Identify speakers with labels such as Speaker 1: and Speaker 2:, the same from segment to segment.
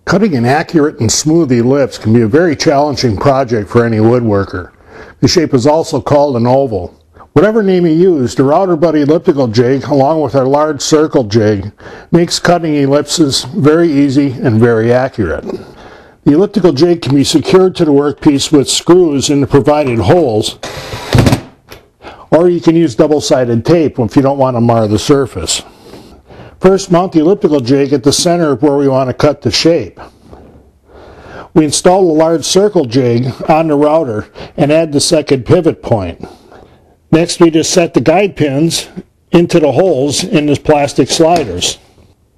Speaker 1: Cutting an accurate and smooth ellipse can be a very challenging project for any woodworker. The shape is also called an oval. Whatever name you use, the router butt elliptical jig, along with our large circle jig, makes cutting ellipses very easy and very accurate. The elliptical jig can be secured to the workpiece with screws in the provided holes, or you can use double-sided tape if you don't want to mar the surface. First, mount the elliptical jig at the center of where we want to cut the shape. We install the large circle jig on the router and add the second pivot point. Next, we just set the guide pins into the holes in the plastic sliders.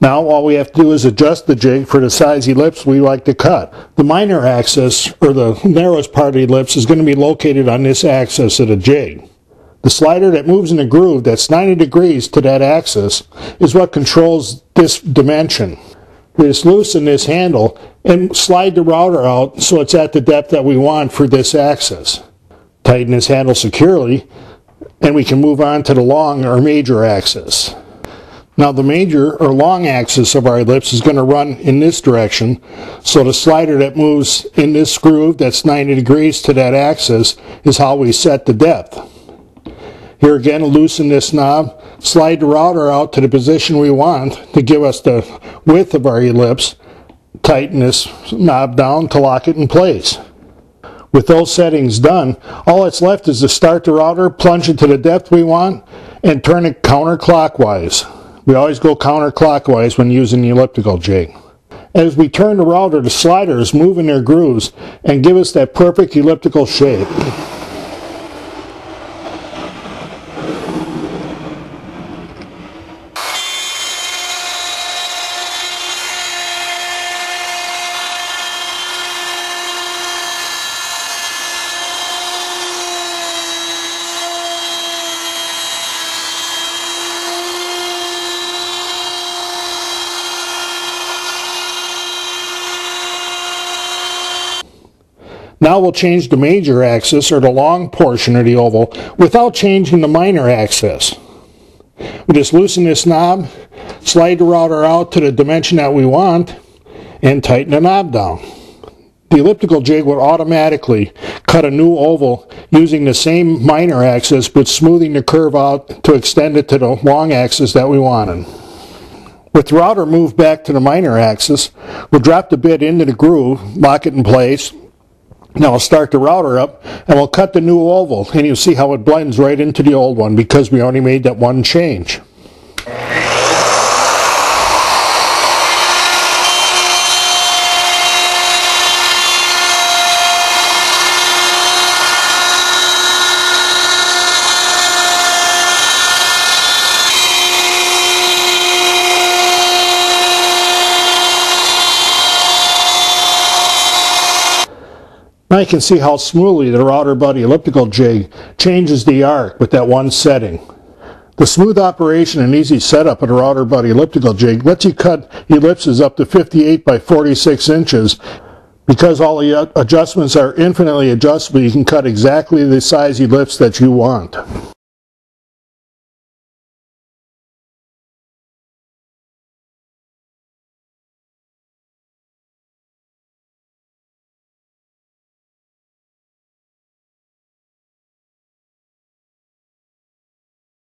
Speaker 1: Now all we have to do is adjust the jig for the size ellipse we like to cut. The minor axis, or the narrowest part of the ellipse, is going to be located on this axis of the jig. The slider that moves in a groove that's 90 degrees to that axis is what controls this dimension. We just loosen this handle and slide the router out so it's at the depth that we want for this axis. Tighten this handle securely and we can move on to the long or major axis. Now the major or long axis of our ellipse is going to run in this direction, so the slider that moves in this groove that's 90 degrees to that axis is how we set the depth. Here again, loosen this knob, slide the router out to the position we want to give us the width of our ellipse, tighten this knob down to lock it in place. With those settings done, all that's left is to start the router, plunge it to the depth we want, and turn it counterclockwise. We always go counterclockwise when using the elliptical jig. As we turn the router, the sliders move in their grooves and give us that perfect elliptical shape. Now we'll change the major axis, or the long portion of the oval, without changing the minor axis. We just loosen this knob, slide the router out to the dimension that we want, and tighten the knob down. The elliptical jig will automatically cut a new oval using the same minor axis, but smoothing the curve out to extend it to the long axis that we wanted. With the router moved back to the minor axis, we'll drop the bit into the groove, lock it in place. Now we'll start the router up and we'll cut the new oval, and you'll see how it blends right into the old one because we only made that one change. Now you can see how smoothly the router butt elliptical jig changes the arc with that one setting. The smooth operation and easy setup of the router butt elliptical jig lets you cut ellipses up to 58 by 46 inches. Because all the adjustments are infinitely adjustable, you can cut exactly the size ellipse that you want.